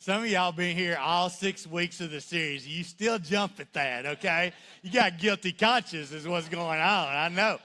Some of y'all been here all 6 weeks of the series. You still jump at that, okay? You got guilty conscience is what's going on. I know.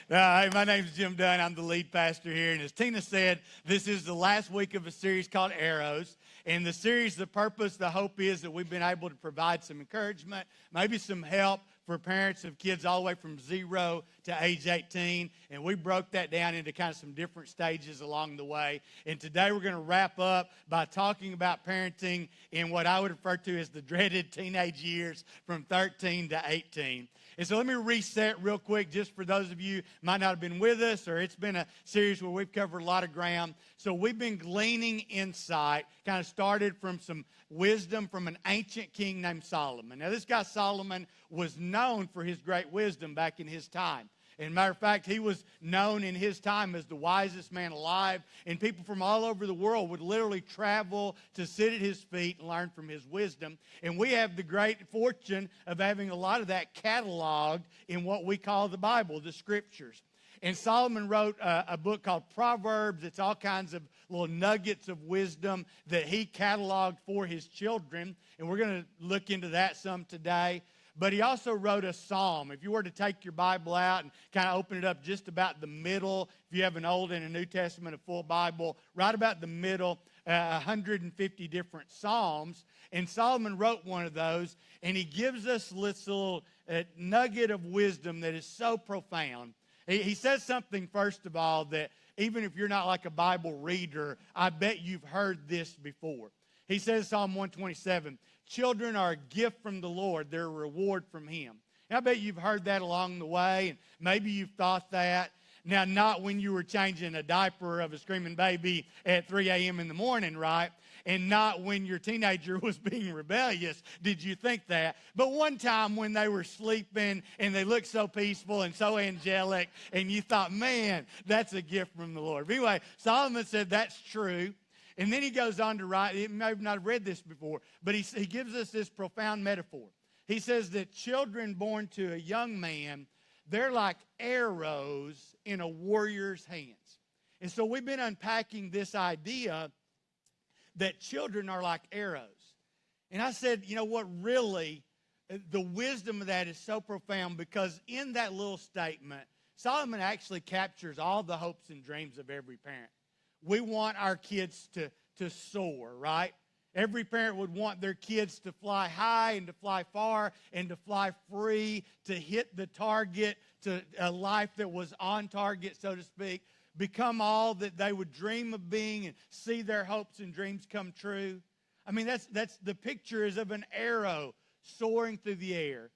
Hey, my name's Jim Dunn. I'm the lead pastor here. And as Tina said, this is the last week of a series called Arrows. And the series, the purpose, the hope is that we've been able to provide some encouragement, maybe some help for parents of kids all the way from 0 to age 18. And we broke that down into kind of some different stages along the way. And today we're going to wrap up by talking about parenting in what I would refer to as the dreaded teenage years from 13 to 18. And so let me reset real quick just for those of you who might not have been with us, or it's been a series where we've covered a lot of ground. So we've been gleaning insight, kind of started from some wisdom from an ancient king named Solomon. Now this guy Solomon was known for his great wisdom back in his time. As a matter of fact, he was known in his time as the wisest man alive, and people from all over the world would literally travel to sit at his feet and learn from his wisdom. And we have the great fortune of having a lot of that cataloged in what we call the Bible, the Scriptures. And Solomon wrote a book called Proverbs. It's all kinds of little nuggets of wisdom that he cataloged for his children. And we're going to look into that some today. But he also wrote a psalm. If you were to take your Bible out and kind of open it up just about the middle, if you have an Old and a New Testament, a full Bible, right about the middle, 150 different psalms. And Solomon wrote one of those, and he gives us this little nugget of wisdom that is so profound. He says something, first of all, that even if you're not like a Bible reader, I bet you've heard this before. He says, Psalm 127, children are a gift from the Lord. They're a reward from Him. And I bet you've heard that along the way, and maybe you've thought that. Now, not when you were changing a diaper of a screaming baby at 3 a.m. in the morning, right? And not when your teenager was being rebellious did you think that. But one time when they were sleeping and they looked so peaceful and so angelic, and you thought, man, that's a gift from the Lord. But anyway, Solomon said that's true. And then he goes on to write, you may have not read this before, but he gives us this profound metaphor. He says that children born to a young man, they're like arrows in a warrior's hands. And so we've been unpacking this idea that children are like arrows. And I said, you know what, really, the wisdom of that is so profound because in that little statement, Solomon actually captures all the hopes and dreams of every parent. We want our kids to soar, right? Every parent would want their kids to fly high and to fly far and to fly free, to hit the target, to a life that was on target, so to speak, become all that they would dream of being and see their hopes and dreams come true. I mean, that's the picture is of an arrow soaring through the air,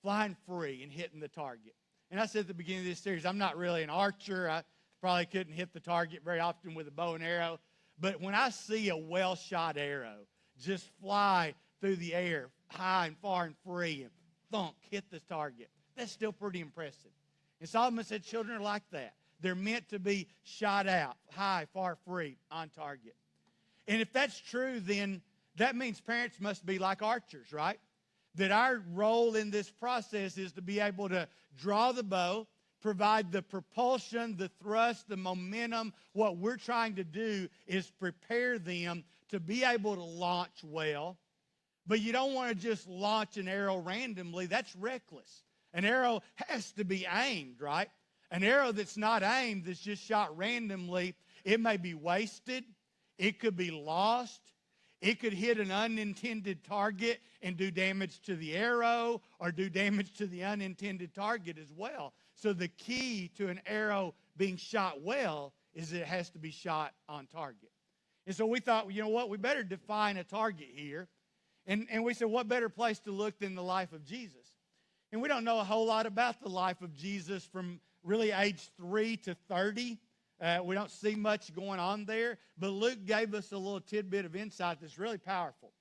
flying free and hitting the target. And I said at the beginning of this series, I'm not really an archer. I probably couldn't hit the target very often with a bow and arrow. But when I see a well-shot arrow just fly through the air, high and far and free, and thunk, hit the target, that's still pretty impressive. And Solomon said children are like that. They're meant to be shot out, high, far, free, on target. And if that's true, then that means parents must be like archers, right? That our role in this process is to be able to draw the bow, provide the propulsion, the thrust, the momentum. What we're trying to do is prepare them to be able to launch well. But you don't want to just launch an arrow randomly. That's reckless. An arrow has to be aimed, right? An arrow that's not aimed, that's just shot randomly, it may be wasted. It could be lost. It could hit an unintended target and do damage to the arrow or do damage to the unintended target as well. So the key to an arrow being shot well is it has to be shot on target. And so we thought, you know what, we better define a target here. And we said, what better place to look than the life of Jesus? And we don't know a whole lot about the life of Jesus from really age 3 to 30. We don't see much going on there. But Luke gave us a little tidbit of insight that's really powerful.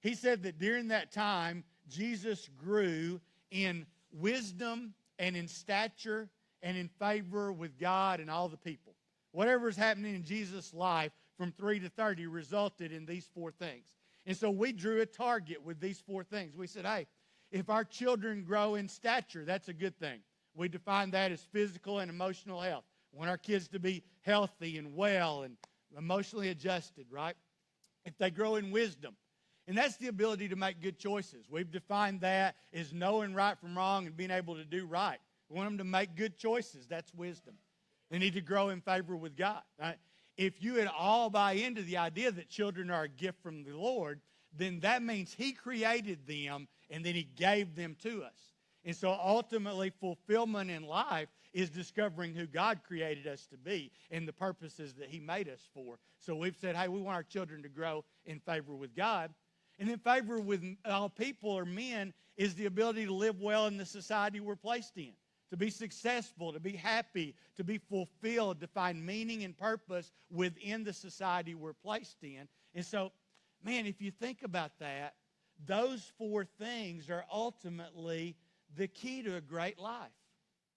He said that during that time, Jesus grew in wisdom and in stature and in favor with God and all the people. Whatever is happening in Jesus' life from 3 to 30 resulted in these 4 things. And so we drew a target with these 4 things. We said, hey, if our children grow in stature, that's a good thing. We define that as physical and emotional health. We want our kids to be healthy and well and emotionally adjusted, right? if they grow in wisdom. And that's the ability to make good choices. We've defined that as knowing right from wrong and being able to do right. We want them to make good choices. That's wisdom. They need to grow in favor with God. Right? If you at all buy into the idea that children are a gift from the Lord, then that means He created them and then He gave them to us. And so ultimately, fulfillment in life is discovering who God created us to be and the purposes that He made us for. So we've said, hey, we want our children to grow in favor with God. And in favor with all people or men is the ability to live well in the society we're placed in, to be successful, to be happy, to be fulfilled, to find meaning and purpose within the society we're placed in. And so, man, if you think about that, those four things are ultimately the key to a great life.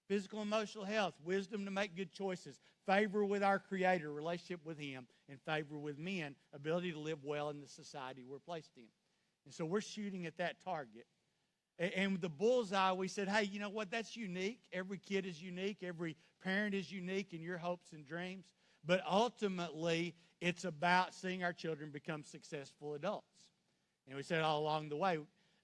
Physical, emotional health, wisdom to make good choices, favor with our Creator, relationship with Him, and favor with men, ability to live well in the society we're placed in. And so we're shooting at that target. And with the bullseye, we said, hey, you know what? That's unique. Every kid is unique. Every parent is unique in your hopes and dreams. But ultimately, it's about seeing our children become successful adults. And we said all along the way,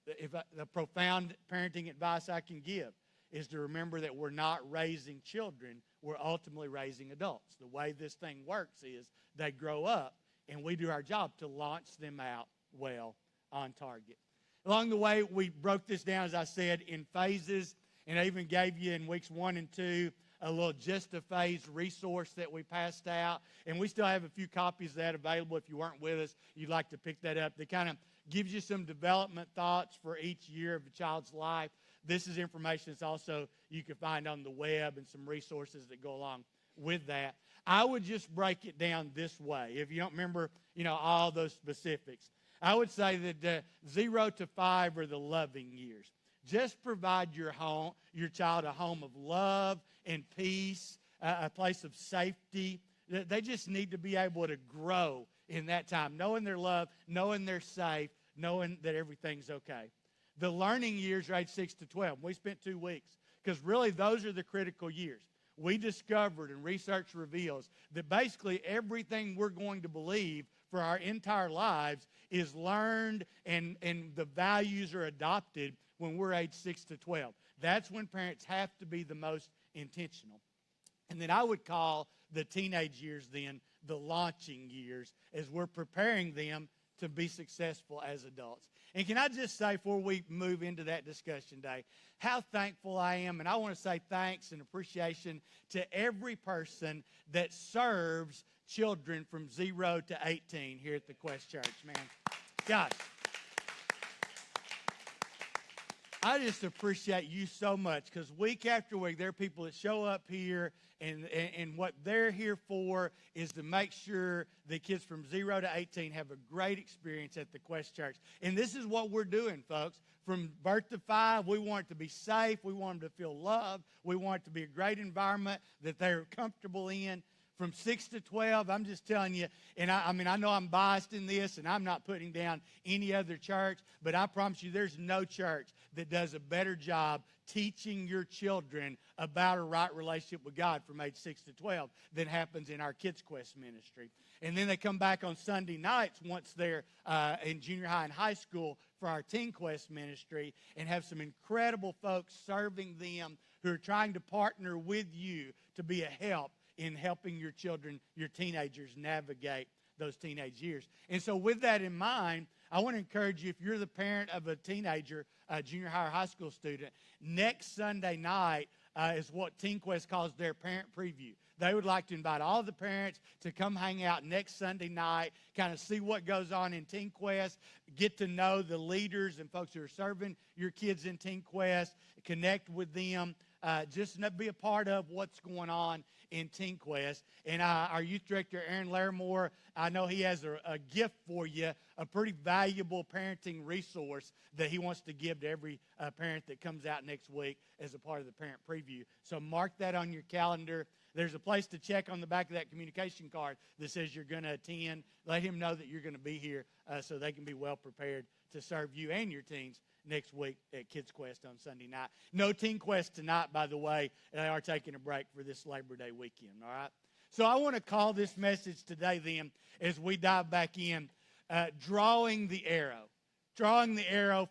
the profound parenting advice I can give is to remember that we're not raising children, we're ultimately raising adults. The way this thing works is they grow up, and we do our job to launch them out well on target. Along the way, we broke this down, as I said, in phases, and I even gave you in weeks 1 and 2 a little Just a Phase resource that we passed out, and we still have a few copies of that available. If you weren't with us, you'd like to pick that up. They kind of gives you some development thoughts for each year of a child's life. This is information that's also you can find on the web and some resources that go along with that. I would just break it down this way. If you don't remember, all those specifics, I would say that 0 to 5 are the loving years. Just provide your child a home of love and peace, a place of safety. They just need to be able to grow in that time, knowing they're loved, knowing they're safe, knowing that everything's okay. The learning years are age 6 to 12. We spent 2 weeks because really those are the critical years. We discovered, and research reveals, that basically everything we're going to believe for our entire lives is learned and the values are adopted when we're age 6 to 12. That's when parents have to be the most intentional. And then I would call the teenage years then the launching years as we're preparing them to be successful as adults. And can I just say, before we move into that discussion today, how thankful I am, and I want to say thanks and appreciation to every person that serves children from 0 to 18 here at the Quest Church, man. Gosh. I just appreciate you so much because week after week, there are people that show up here and what they're here for is to make sure the kids from 0 to 18 have a great experience at the Quest Church. And this is what we're doing, folks. From birth to 5, we want it to be safe. We want them to feel loved. We want it to be a great environment that they're comfortable in. From 6 to 12, I'm just telling you, and I know I'm biased in this, and I'm not putting down any other church, but I promise you there's no church that does a better job teaching your children about a right relationship with God from age 6 to 12 than happens in our Kids Quest ministry. And then they come back on Sunday nights once they're in junior high and high school for our Teen Quest ministry and have some incredible folks serving them who are trying to partner with you to be a help in helping your children, your teenagers, navigate those teenage years. And so with that in mind, I want to encourage you, if you're the parent of a teenager, a junior high or high school student, next Sunday night is what Teen Quest calls their parent preview. They would like to invite all the parents to come hang out next Sunday night, kind of see what goes on in Teen Quest, get to know the leaders and folks who are serving your kids in Teen Quest, connect with them, just be a part of what's going on in Teen Quest. And our youth director, Aaron Larimore, I know he has a gift for you, a pretty valuable parenting resource that he wants to give to every parent that comes out next week as a part of the parent preview. So mark that on your calendar. There's a place to check on the back of that communication card that says you're going to attend. Let him know that you're going to be here so they can be well prepared to serve you and your teens next week at Kids Quest on Sunday night. No Teen Quest tonight, by the way. They are taking a break for this Labor Day weekend, all right? So I want to call this message today then, as we dive back in, drawing the arrow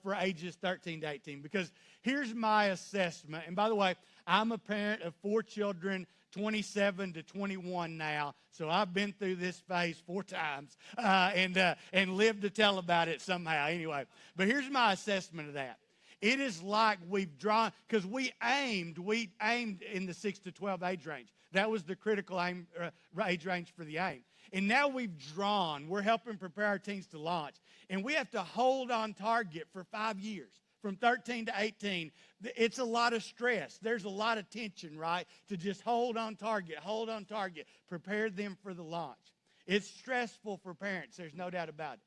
for ages 13 to 18. Because here's my assessment. And by the way, I'm a parent of 4 children, 27 to 21 now. So I've been through this phase 4 times and lived to tell about it somehow. Anyway, but here's my assessment of that. It is like we've drawn, because we aimed in the 6 to 12 age range. That was the critical age range for the aim. And now we're helping prepare our teens to launch. And we have to hold on target for 5 years, from 13 to 18. It's a lot of stress. There's a lot of tension, right? To just hold on target, prepare them for the launch. It's stressful for parents. There's no doubt about it.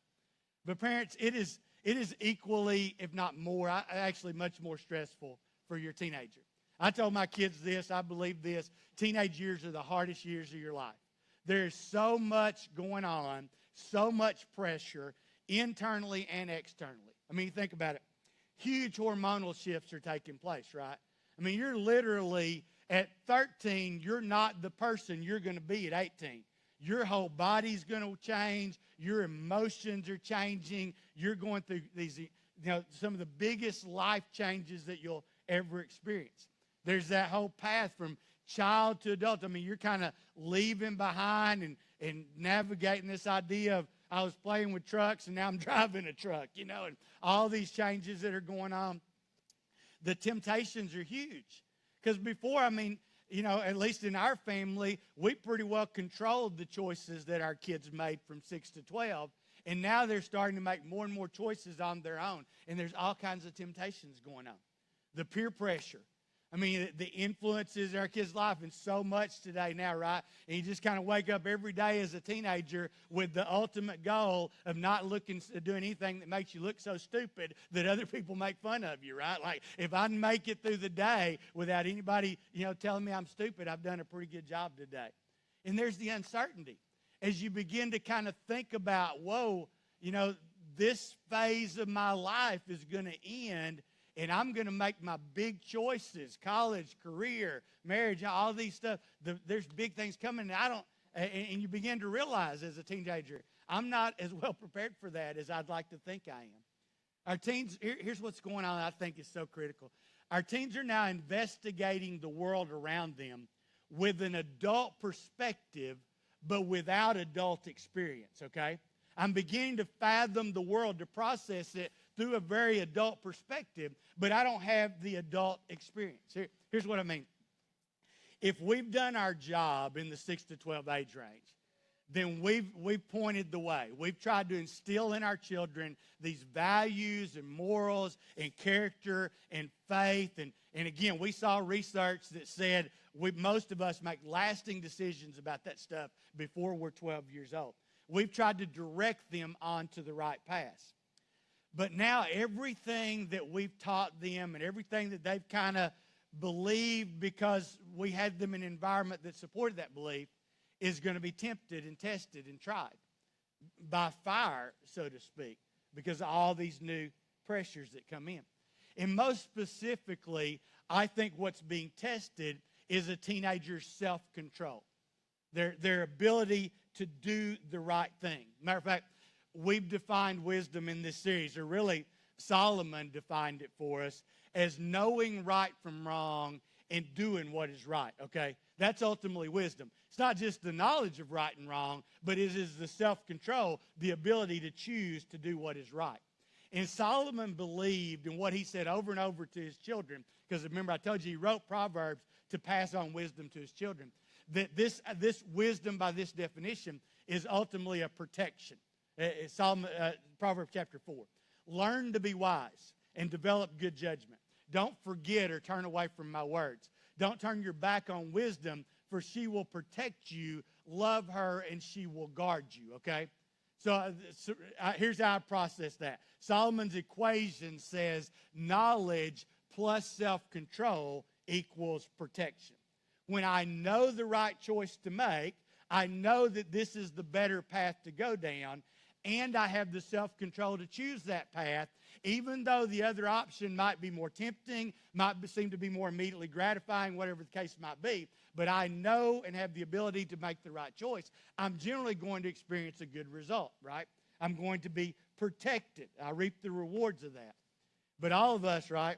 But parents, it is equally, if not more, actually much more stressful for your teenager. I told my kids this, I believe this, teenage years are the hardest years of your life. There's so much going on, so much pressure, internally and externally. I mean, think about it. Huge hormonal shifts are taking place, right? I mean, you're literally, at 13, you're not the person you're going to be at 18. Your whole body's going to change. Your emotions are changing. You're going through these, some of the biggest life changes that you'll ever experience. There's that whole path from child to adult. I mean, you're kind of leaving behind and navigating this idea of, I was playing with trucks and now I'm driving a truck, and all these changes that are going on. The temptations are huge. Because before, at least in our family, we pretty well controlled the choices that our kids made from 6 to 12. And now they're starting to make more and more choices on their own. And there's all kinds of temptations going on. The peer pressure. The influences in our kids' life, and so much today now, right? And you just kind of wake up every day as a teenager with the ultimate goal of not doing anything that makes you look so stupid that other people make fun of you, right? Like, if I make it through the day without anybody, telling me I'm stupid, I've done a pretty good job today. And there's the uncertainty. As you begin to kind of think about, whoa, this phase of my life is going to end, and I'm going to make my big choices, college, career, marriage, all these stuff. There's big things coming, and you begin to realize as a teenager, I'm not as well prepared for that as I'd like to think I am. Our teens, here's what's going on I think is so critical. Our teens are now investigating the world around them with an adult perspective, but without adult experience, okay? I'm beginning to fathom the world, to process it through a very adult perspective, but I don't have the adult experience. Here's what I mean. If we've done our job in the 6 to 12 age range, then we've pointed the way. We've tried to instill in our children these values and morals and character and faith. And again, we saw research that said most of us make lasting decisions about that stuff before we're 12 years old. We've tried to direct them onto the right path. But now everything that we've taught them and everything that they've kind of believed because we had them in an environment that supported that belief is going to be tempted and tested and tried by fire, so to speak, because of all these new pressures that come in. And most specifically, I think what's being tested is a teenager's self-control, their ability to do the right thing. Matter of fact, we've defined wisdom in this series, or really Solomon defined it for us, as knowing right from wrong and doing what is right, okay? That's ultimately wisdom. It's not just the knowledge of right and wrong, but it is the self-control, the ability to choose to do what is right. And Solomon believed in what he said over and over to his children, because remember I told you he wrote Proverbs to pass on wisdom to his children, that this wisdom by this definition is ultimately a protection. Proverbs chapter 4. Learn to be wise and develop good judgment. Don't forget or turn away from my words. Don't turn your back on wisdom, for she will protect you. Love her, and she will guard you, okay? So here's how I process that. Solomon's equation says knowledge plus self-control equals protection. When I know the right choice to make, I know that this is the better path to go down, and I have the self-control to choose that path, even though the other option might be more tempting, might seem to be more immediately gratifying, whatever the case might be. But I know and have the ability to make the right choice. I'm generally going to experience a good result, right? I'm going to be protected. I reap the rewards of that. But all of us, right,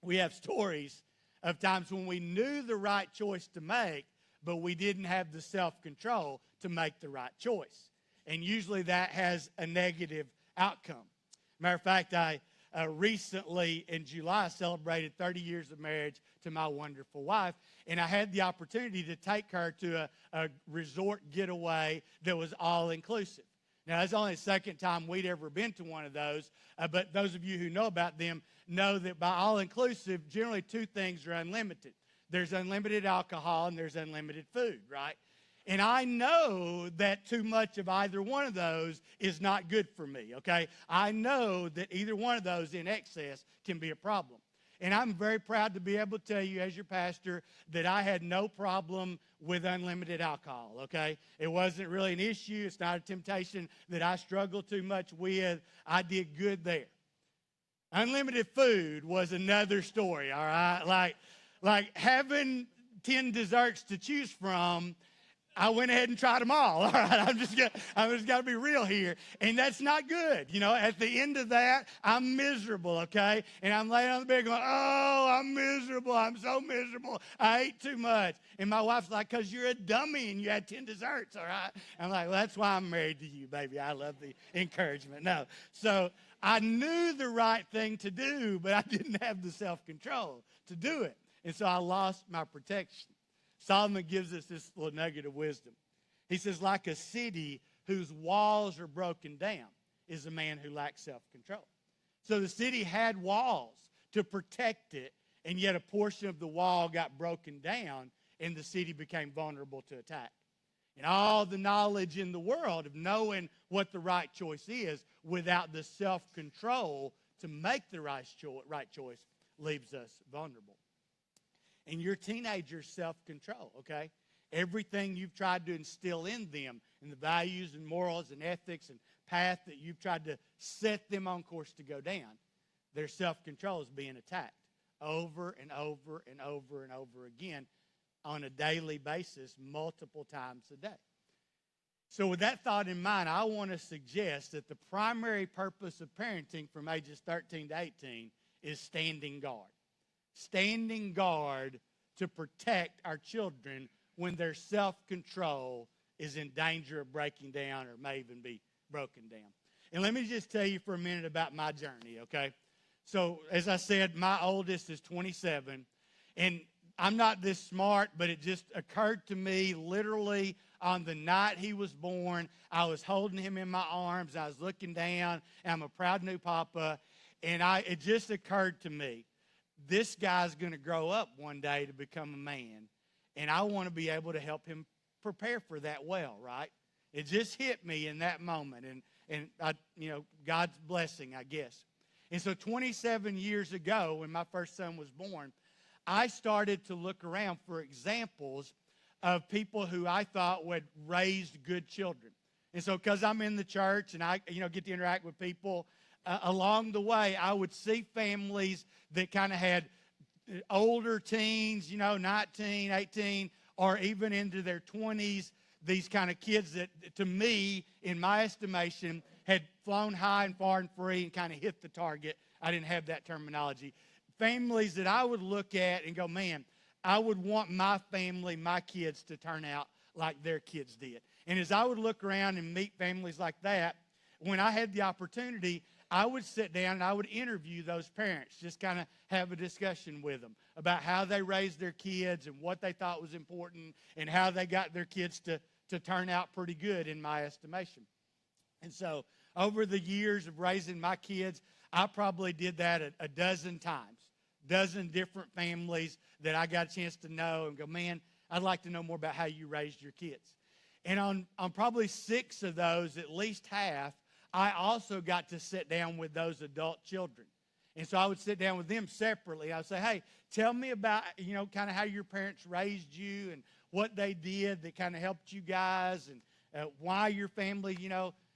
we have stories of times when we knew the right choice to make, but we didn't have the self-control to make the right choice. And usually that has a negative outcome. Matter of fact, I recently in July celebrated 30 years of marriage to my wonderful wife, and I had the opportunity to take her to a resort getaway that was all-inclusive. Now, that's only the second time we'd ever been to one of those, but those of you who know about them know that by all-inclusive, generally two things are unlimited. There's unlimited alcohol and there's unlimited food, right? And I know that too much of either one of those is not good for me, okay? I know that either one of those in excess can be a problem. And I'm very proud to be able to tell you as your pastor that I had no problem with unlimited alcohol, okay? It wasn't really an issue. It's not a temptation that I struggle too much with. I did good there. Unlimited food was another story, all right? Like having 10 desserts to choose from, I went ahead and tried them all right? I'm just got to be real here. And that's not good. You know, at the end of that, I'm miserable, okay? And I'm laying on the bed going, oh, I'm miserable. I'm so miserable. I ate too much. And my wife's like, because you're a dummy and you had 10 desserts, all right? I'm like, well, that's why I'm married to you, baby. I love the encouragement. No. So I knew the right thing to do, but I didn't have the self-control to do it. And so I lost my protection. Solomon gives us this little nugget of wisdom. He says, like a city whose walls are broken down is a man who lacks self-control. So the city had walls to protect it, and yet a portion of the wall got broken down, and the city became vulnerable to attack. And all the knowledge in the world of knowing what the right choice is without the self-control to make the right choice leaves us vulnerable. And your teenagers' self-control, okay? Everything you've tried to instill in them, and the values and morals and ethics and path that you've tried to set them on course to go down, their self-control is being attacked over and over and over and over again on a daily basis, multiple times a day. So with that thought in mind, I want to suggest that the primary purpose of parenting from ages 13 to 18 is standing guard. Standing guard to protect our children when their self-control is in danger of breaking down or may even be broken down. And let me just tell you for a minute about my journey, okay? So as I said, my oldest is 27, and I'm not this smart, but it just occurred to me literally on the night he was born. I was holding him in my arms. I was looking down, and I'm a proud new papa, and it just occurred to me, this guy's going to grow up one day to become a man, and I want to be able to help him prepare for that well, right? It just hit me in that moment, and I, God's blessing, I guess. And so 27 years ago, when my first son was born, I started to look around for examples of people who I thought would raise good children. And so because I'm in the church and I get to interact with people, along the way, I would see families that kind of had older teens, 19, 18, or even into their 20s, these kind of kids that, to me, in my estimation, had flown high and far and free and kind of hit the target. I didn't have that terminology. Families that I would look at and go, man, I would want my family, my kids to turn out like their kids did. And as I would look around and meet families like that, when I had the opportunity, I would sit down and I would interview those parents, just kind of have a discussion with them about how they raised their kids and what they thought was important and how they got their kids to turn out pretty good in my estimation. And so over the years of raising my kids, I probably did that a dozen times, dozen different families that I got a chance to know and go, man, I'd like to know more about how you raised your kids. And on probably 6 of those, at least half, I also got to sit down with those adult children. And so I would sit down with them separately. I would say, hey, tell me about, kind of how your parents raised you and what they did that kind of helped you guys and why your family,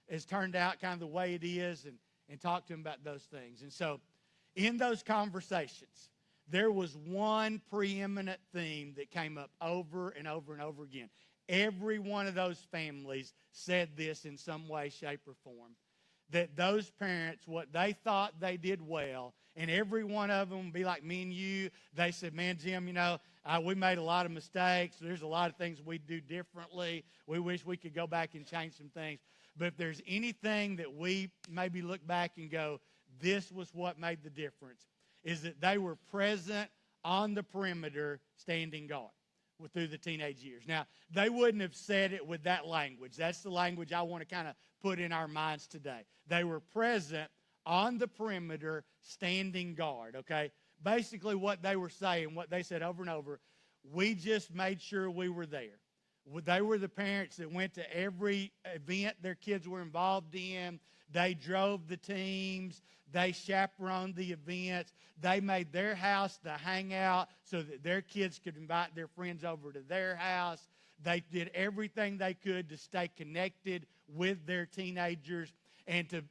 has turned out kind of the way it is and talk to them about those things. And so in those conversations, there was one preeminent theme that came up over and over and over again. Every one of those families said this in some way, shape, or form. that those parents, what they thought they did well, and every one of them would be like me and you. They said, man, Jim, we made a lot of mistakes. There's a lot of things we do differently. We wish we could go back and change some things. But if there's anything that we maybe look back and go, this was what made the difference, is that they were present on the perimeter standing guard through the teenage years. Now, they wouldn't have said it with that language. That's the language I want to kind of put in our minds today. They were present on the perimeter standing guard, okay? Basically what they were saying, what they said over and over, we just made sure we were there. They were the parents that went to every event their kids were involved in. They drove the teams. They chaperoned the events. They made their house the hangout so that their kids could invite their friends over to their house. They did everything they could to stay connected with their teenagers and to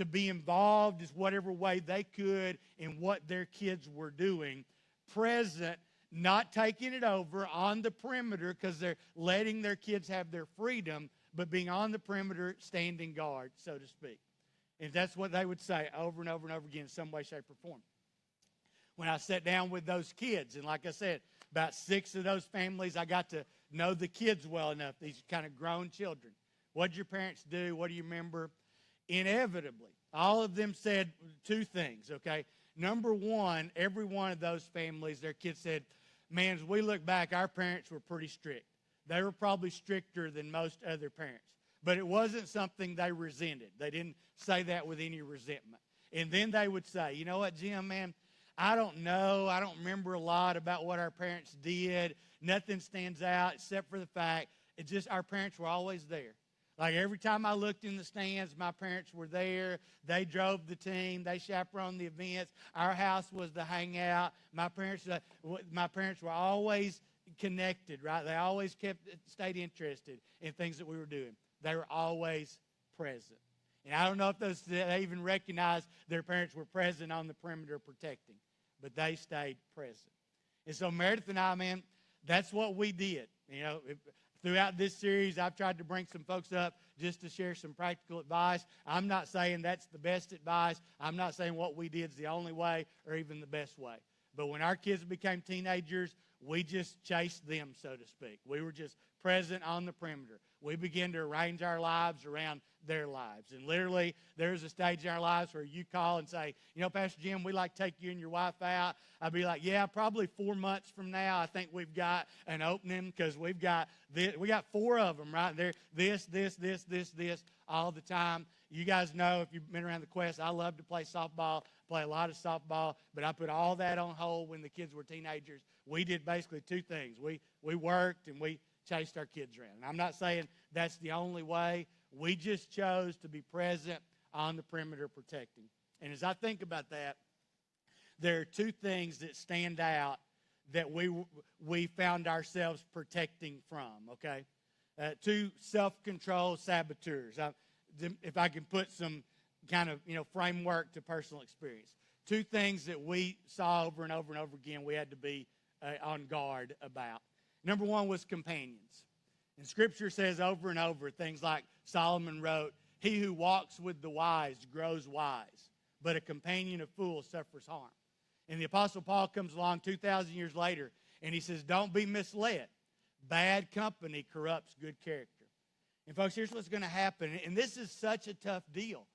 be involved in whatever way they could in what their kids were doing. Present, not taking it over on the perimeter because they're letting their kids have their freedom, but being on the perimeter, standing guard, so to speak. And that's what they would say over and over and over again in some way, shape, or form. When I sat down with those kids, and like I said, about 6 of those families, I got to know the kids well enough, these kind of grown children. What did your parents do? What do you remember? Inevitably, all of them said 2 things, okay? Number one, every one of those families, their kids said, man, as we look back, our parents were pretty strict. They were probably stricter than most other parents. But it wasn't something they resented. They didn't say that with any resentment. And then they would say, you know what, Jim, man, I don't know. I don't remember a lot about what our parents did. Nothing stands out except for the fact it's just our parents were always there. Like every time I looked in the stands, my parents were there. They drove the team. They chaperoned the events. Our house was the hangout. My parents were always connected, right? They always stayed interested in things that we were doing. They were always present. And I don't know if they even recognized their parents were present on the perimeter protecting, but they stayed present. And so Meredith and I, man, that's what we did. Throughout this series, I've tried to bring some folks up just to share some practical advice. I'm not saying that's the best advice. I'm not saying what we did is the only way or even the best way. But when our kids became teenagers, we just chased them, so to speak. We were just present on the perimeter. We began to arrange our lives around their lives. And literally, there's a stage in our lives where you call and say, Pastor Jim, we'd like to take you and your wife out. I'd be like, yeah, probably 4 months from now, I think we've got an opening because we got 4 of them, right? They're this, all the time. You guys know, if you've been around the Quest, I love to play softball, play a lot of softball, but I put all that on hold when the kids were teenagers. We did basically 2 things. We worked and we chased our kids around. And I'm not saying that's the only way. We just chose to be present on the perimeter protecting. And as I think about that, there are 2 things that stand out that we found ourselves protecting from, okay? 2 self-control saboteurs. If I can put some kind of, framework to personal experience. 2 things that we saw over and over and over again we had to be on guard about. Number 1 was companions. And Scripture says over and over things like Solomon wrote, he who walks with the wise grows wise, but a companion of fools suffers harm. And the Apostle Paul comes along 2,000 years later, and he says, don't be misled. Bad company corrupts good character. And folks, here's what's going to happen. And this is such a tough deal.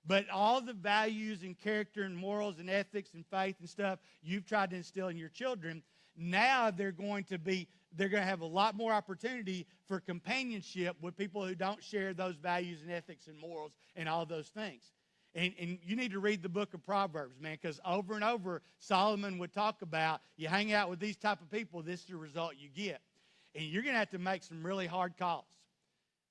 But all the values and character and morals and ethics and faith and stuff you've tried to instill in your children, now they're going to have a lot more opportunity for companionship with people who don't share those values and ethics and morals and all those things. And you need to read the book of Proverbs, man, because over and over, Solomon would talk about, you hang out with these type of people, this is the result you get. And you're going to have to make some really hard calls.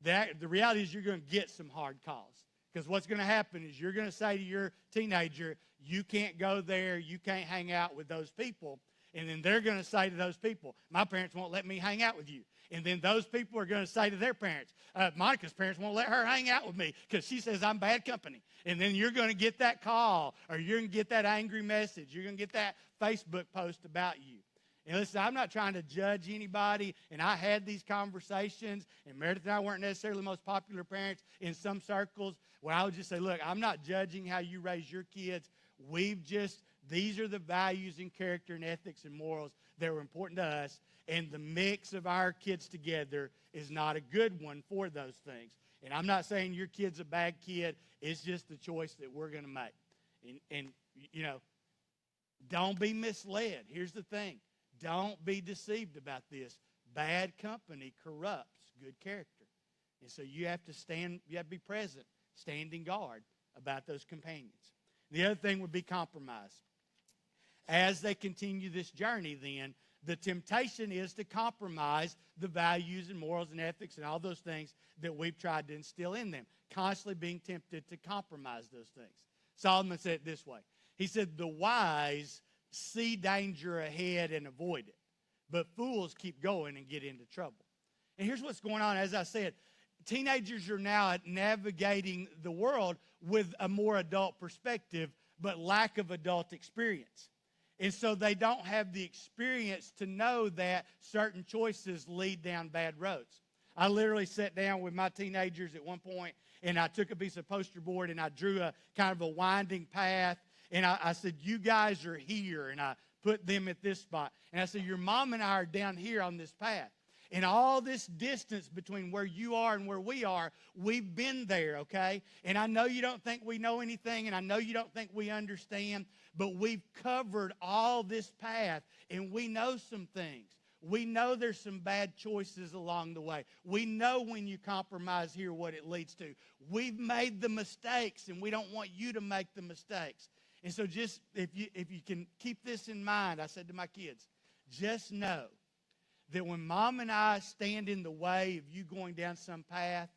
The reality is you're going to get some hard calls. Because what's going to happen is you're going to say to your teenager, you can't go there, you can't hang out with those people. And then they're going to say to those people, my parents won't let me hang out with you. And then those people are going to say to their parents, Monica's parents won't let her hang out with me because she says I'm bad company. And then you're going to get that call or you're going to get that angry message. You're going to get that Facebook post about you. And listen, I'm not trying to judge anybody, and I had these conversations, and Meredith and I weren't necessarily the most popular parents in some circles, where I would just say, look, I'm not judging how you raise your kids. These are the values and character and ethics and morals that were important to us, and the mix of our kids together is not a good one for those things. And I'm not saying your kid's a bad kid. It's just the choice that we're going to make. And, you know, don't be misled. Here's the thing. Don't be deceived about this. Bad company corrupts good character. And so you have to be present, standing guard about those companions. The other thing would be compromise. As they continue this journey, then, the temptation is to compromise the values and morals and ethics and all those things that we've tried to instill in them, constantly being tempted to compromise those things. Solomon said it this way. He said, the wise see danger ahead and avoid it, but fools keep going and get into trouble. And here's what's going on. As I said, teenagers are now navigating the world with a more adult perspective, but lack of adult experience. And so they don't have the experience to know that certain choices lead down bad roads. I literally sat down with my teenagers at one point, and I took a piece of poster board, and I drew a kind of a winding path. And I said, you guys are here. And I put them at this spot. And I said, your mom and I are down here on this path. And all this distance between where you are and where we are, we've been there, okay? And I know you don't think we know anything, and I know you don't think we understand, but we've covered all this path, and we know some things. We know there's some bad choices along the way. We know when you compromise here what it leads to. We've made the mistakes, and we don't want you to make the mistakes. And so just if you can keep this in mind, I said to my kids, just know that when Mom and I stand in the way of you going down some path,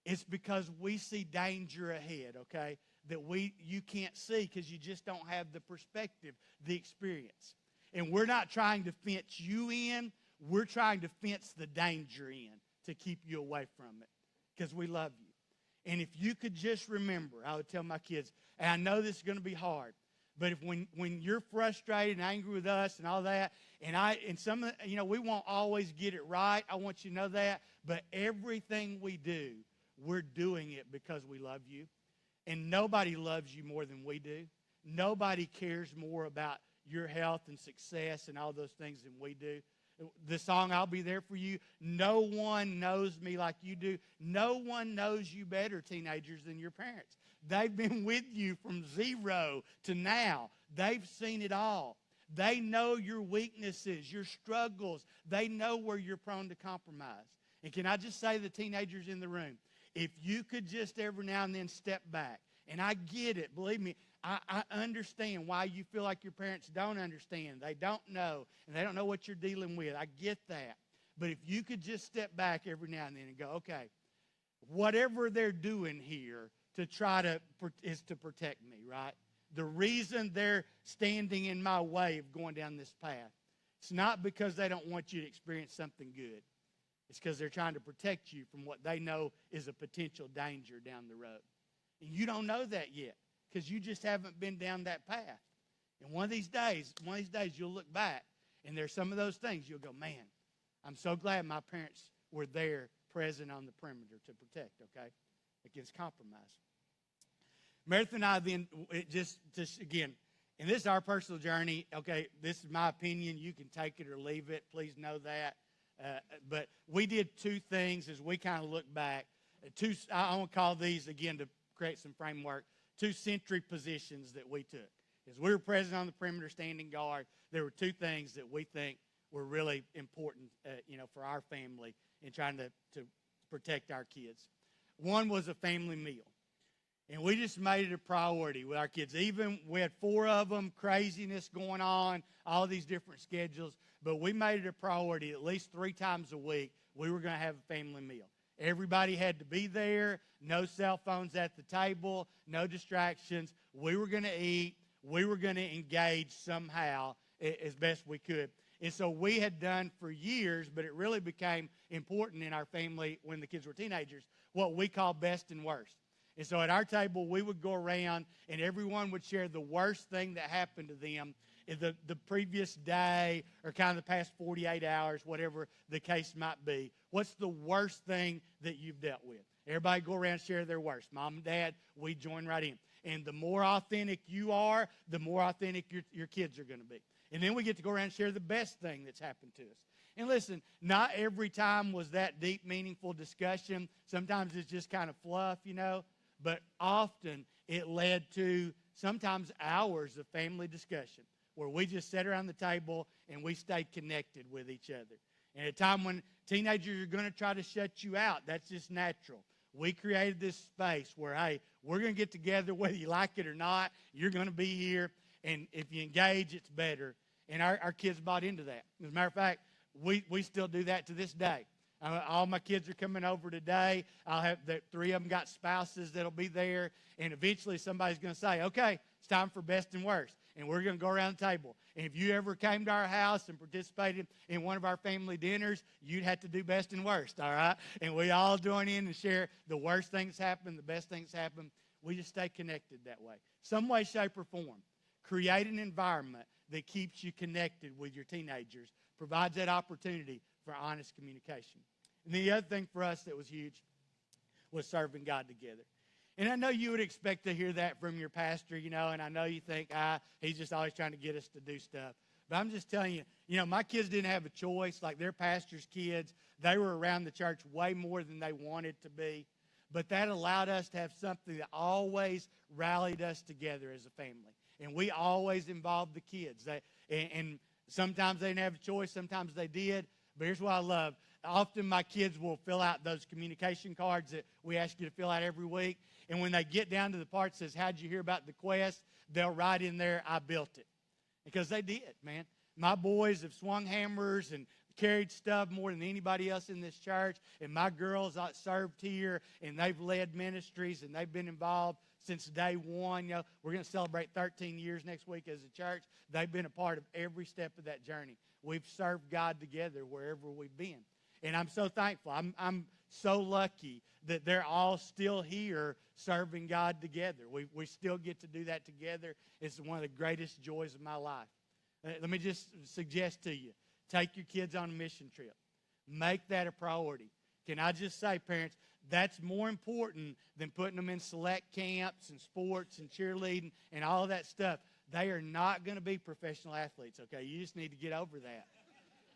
it's because we see danger ahead, okay, that you can't see because you just don't have the perspective, the experience. And we're not trying to fence you in. We're trying to fence the danger in to keep you away from it because we love you. And if you could just remember, I would tell my kids, and I know this is going to be hard, but when you're frustrated and angry with us and all that, we won't always get it right. I want you to know that. But everything we do, we're doing it because we love you. And nobody loves you more than we do. Nobody cares more about your health and success and all those things than we do. The song, I'll Be There For You, no one knows me like you do. No one knows you better, teenagers, than your parents. They've been with you from 0 to now. They've seen it all. They know your weaknesses, your struggles. They know where you're prone to compromise. And can I just say to the teenagers in the room, if you could just every now and then step back, and I get it, believe me, I understand why you feel like your parents don't understand. They don't know, and they don't know what you're dealing with. I get that. But if you could just step back every now and then and go, okay, whatever they're doing here is to protect me, right? The reason they're standing in my way of going down this path, it's not because they don't want you to experience something good. It's because they're trying to protect you from what they know is a potential danger down the road. And you don't know that yet because you just haven't been down that path. And one of these days you'll look back, and there's some of those things you'll go, man, I'm so glad my parents were there present on the perimeter to protect, okay, against compromise. Meredith and I then, just again, and this is our personal journey, okay, this is my opinion. You can take it or leave it. Please know that. But we did two things as we kind of look back. I want to call these, again, to create some framework, 2 century positions that we took. As we were present on the perimeter standing guard, there were 2 things that we think were really important, for our family in trying to protect our kids. One was a family meal. And we just made it a priority with our kids. Even we had 4 of them, craziness going on, all these different schedules. But we made it a priority at least 3 times a week. We were going to have a family meal. Everybody had to be there. No cell phones at the table. No distractions. We were going to eat. We were going to engage somehow as best we could. And so we had done for years, but it really became important in our family when the kids were teenagers, what we call best and worst. And so at our table, we would go around, and everyone would share the worst thing that happened to them the previous day or kind of the past 48 hours, whatever the case might be. What's the worst thing that you've dealt with? Everybody go around and share their worst. Mom and Dad, we join right in. And the more authentic you are, the more authentic your kids are going to be. And then we get to go around and share the best thing that's happened to us. And listen, not every time was that deep, meaningful discussion. Sometimes it's just kind of fluff, But often it led to sometimes hours of family discussion where we just sat around the table and we stayed connected with each other. And at a time when teenagers are going to try to shut you out, that's just natural. We created this space where, hey, we're going to get together whether you like it or not. You're going to be here. And if you engage, it's better. And our kids bought into that. As a matter of fact, we still do that to this day. All my kids are coming over today. I'll have three of them got spouses that'll be there. And eventually somebody's going to say, okay, it's time for best and worst. And we're going to go around the table. And if you ever came to our house and participated in one of our family dinners, you'd have to do best and worst, all right? And we all join in and share the worst things happen, the best things happen. We just stay connected that way. Some way, shape, or form. Create an environment that keeps you connected with your teenagers, provides that opportunity for honest communication. And the other thing for us that was huge was serving God together. And I know you would expect to hear that from your pastor, and I know you think, he's just always trying to get us to do stuff. But I'm just telling you, my kids didn't have a choice. Like their pastor's kids, they were around the church way more than they wanted to be. But that allowed us to have something that always rallied us together as a family. And we always involved the kids. And sometimes they didn't have a choice, sometimes they did. But here's what I love. Often my kids will fill out those communication cards that we ask you to fill out every week. And when they get down to the part that says, how'd you hear about the quest? They'll write in there, I built it. Because they did, man. My boys have swung hammers and carried stuff more than anybody else in this church. And my girls served here, and they've led ministries, and they've been involved since day one. We're going to celebrate 13 years next week as a church. They've been a part of every step of that journey. We've served God together wherever we've been. And I'm so thankful. I'm so lucky that they're all still here serving God together. We still get to do that together. It's one of the greatest joys of my life. Let me just suggest to you, take your kids on a mission trip. Make that a priority. Can I just say, parents, that's more important than putting them in select camps and sports and cheerleading and all of that stuff. They are not going to be professional athletes, okay? You just need to get over that.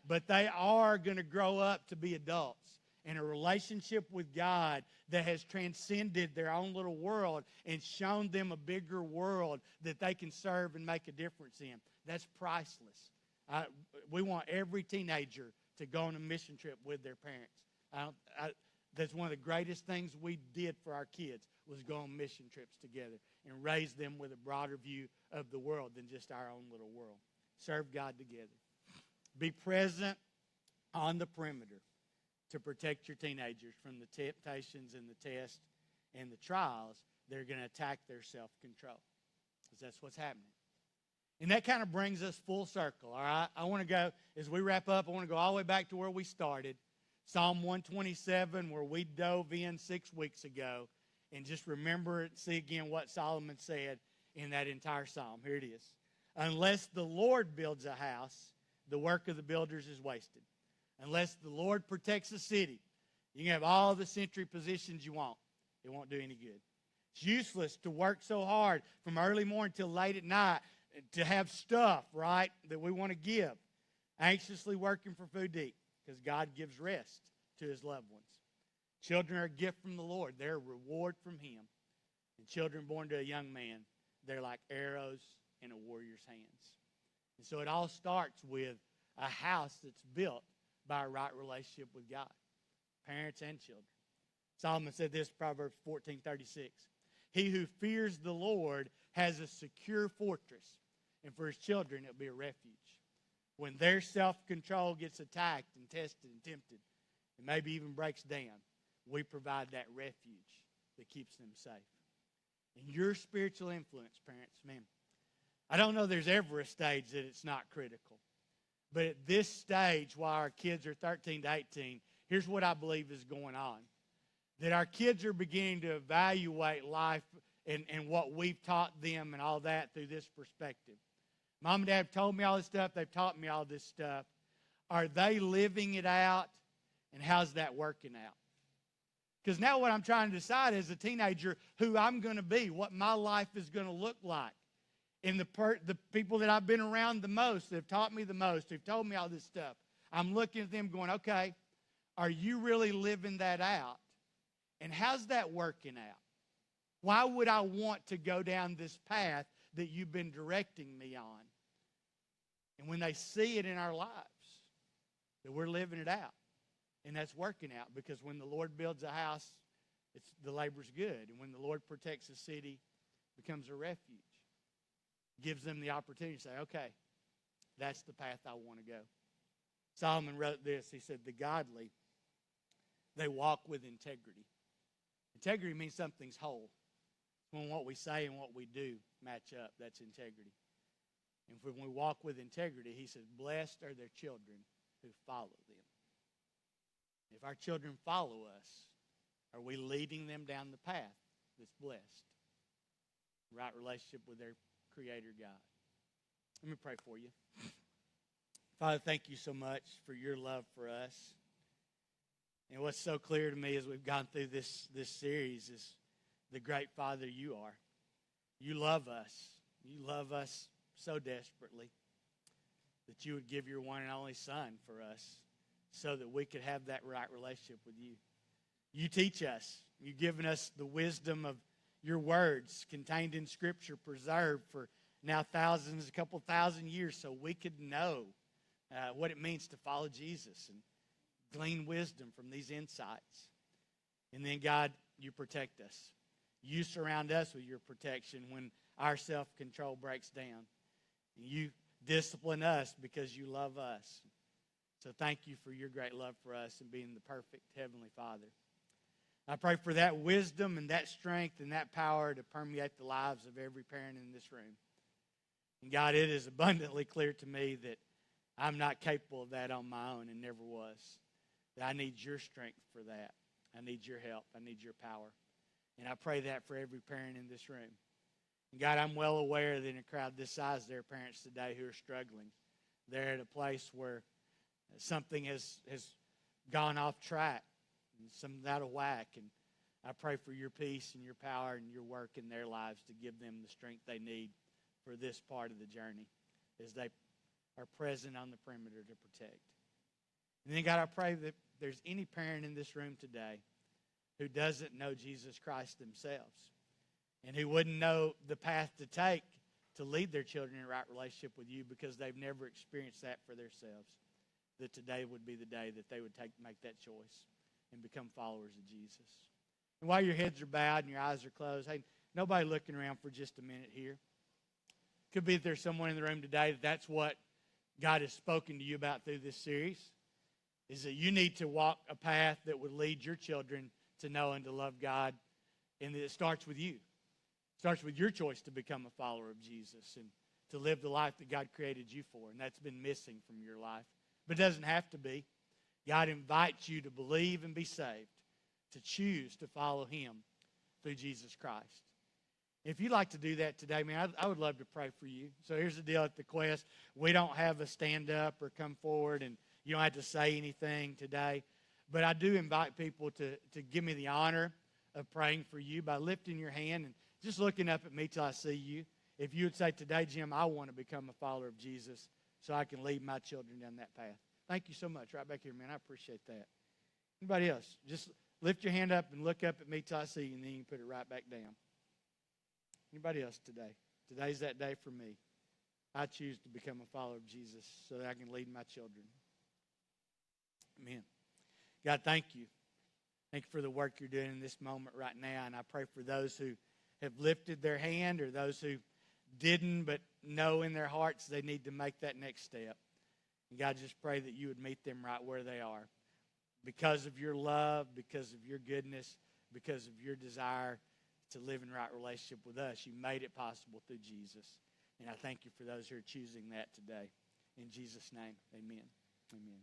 But they are going to grow up to be adults in a relationship with God that has transcended their own little world and shown them a bigger world that they can serve and make a difference in. That's priceless. We want every teenager to go on a mission trip with their parents. That's one of the greatest things we did for our kids was go on mission trips together and raise them with a broader view of the world than just our own little world. Serve God together. Be present on the perimeter to protect your teenagers from the temptations and the tests and the trials that are going to attack their self-control. Because that's what's happening. And that kind of brings us full circle, all right? I want to go, as we wrap up, I want to go all the way back to where we started. Psalm 127, where we dove in 6 weeks ago, and just remember and see again what Solomon said in that entire psalm. Here it is. Unless the Lord builds a house, the work of the builders is wasted. Unless the Lord protects a city, you can have all the sentry positions you want. It won't do any good. It's useless to work so hard from early morning till late at night to have stuff, right, that we want to give. Anxiously working for food to eat because God gives rest to his loved ones. Children are a gift from the Lord. They're a reward from him. And children born to a young man, they're like arrows in a warrior's hands. And so it all starts with a house that's built by a right relationship with God, parents and children. Solomon said this, Proverbs 14:36. He who fears the Lord has a secure fortress, and for his children it'll be a refuge. When their self-control gets attacked and tested and tempted, and maybe even breaks down, we provide that refuge that keeps them safe. And your spiritual influence, parents, man, I don't know there's ever a stage that it's not critical. But at this stage, while our kids are 13 to 18, here's what I believe is going on. That our kids are beginning to evaluate life and what we've taught them and all that through this perspective. Mom and Dad have told me all this stuff. They've taught me all this stuff. Are they living it out? And how's that working out? Because now what I'm trying to decide as a teenager, who I'm going to be, what my life is going to look like. And the people that I've been around the most, that have taught me the most, who've told me all this stuff, I'm looking at them going, okay, are you really living that out? And how's that working out? Why would I want to go down this path that you've been directing me on? And when they see it in our lives, that we're living it out. And that's working out, because when the Lord builds a house, the labor's good. And when the Lord protects a city, it becomes a refuge. Gives them the opportunity to say, okay, that's the path I want to go. Solomon wrote this. He said, the godly, they walk with integrity. Integrity means something's whole. When what we say and what we do match up, that's integrity. And when we walk with integrity, he says, blessed are their children who follow them. If our children follow us, are we leading them down the path that's blessed? Right relationship with their Creator God. Let me pray for you. Father, thank you so much for your love for us. And what's so clear to me as we've gone through this series is the great Father you are. You love us. You love us so desperately that you would give your one and only Son for us so that we could have that right relationship with you. You teach us. You've given us the wisdom of your words contained in Scripture, preserved for now thousands, a couple thousand years, so we could know what it means to follow Jesus and glean wisdom from these insights. And then, God, you protect us. You surround us with your protection when our self-control breaks down. You discipline us because you love us. So thank you for your great love for us and being the perfect Heavenly Father. I pray for that wisdom and that strength and that power to permeate the lives of every parent in this room. And God, it is abundantly clear to me that I'm not capable of that on my own and never was. That I need your strength for that. I need your help. I need your power. And I pray that for every parent in this room. And God, I'm well aware that in a crowd this size, there are parents today who are struggling. They're at a place where something has gone off track, and something's out of whack. And I pray for your peace and your power and your work in their lives to give them the strength they need for this part of the journey as they are present on the perimeter to protect. And then, God, I pray that there's any parent in this room today who doesn't know Jesus Christ themselves and who wouldn't know the path to take to lead their children in a right relationship with you because they've never experienced that for themselves, that today would be the day that they would make that choice and become followers of Jesus. And while your heads are bowed and your eyes are closed, hey, nobody looking around for just a minute here. Could be that there's someone in the room today that's what God has spoken to you about through this series, is that you need to walk a path that would lead your children to know and to love God, and that it starts with you. It starts with your choice to become a follower of Jesus and to live the life that God created you for, and that's been missing from your life. But it doesn't have to be. God invites you to believe and be saved, to choose to follow him through Jesus Christ. If you'd like to do that today, man, I would love to pray for you. So here's the deal at the Quest. We don't have a stand up or come forward, and you don't have to say anything today. But I do invite people to give me the honor of praying for you by lifting your hand and just looking up at me till I see you. If you would say, today, Jim, I want to become a follower of Jesus so I can lead my children down that path. Thank you so much. Right back here, man. I appreciate that. Anybody else? Just lift your hand up and look up at me till I see you, and then you can put it right back down. Anybody else today? Today's that day for me. I choose to become a follower of Jesus so that I can lead my children. Amen. God, thank you. Thank you for the work you're doing in this moment right now. And I pray for those who have lifted their hand or those who didn't but know in their hearts they need to make that next step. And God, just pray that you would meet them right where they are. Because of your love, because of your goodness, because of your desire to live in right relationship with us, you made it possible through Jesus. And I thank you for those who are choosing that today. In Jesus' name, amen. Amen.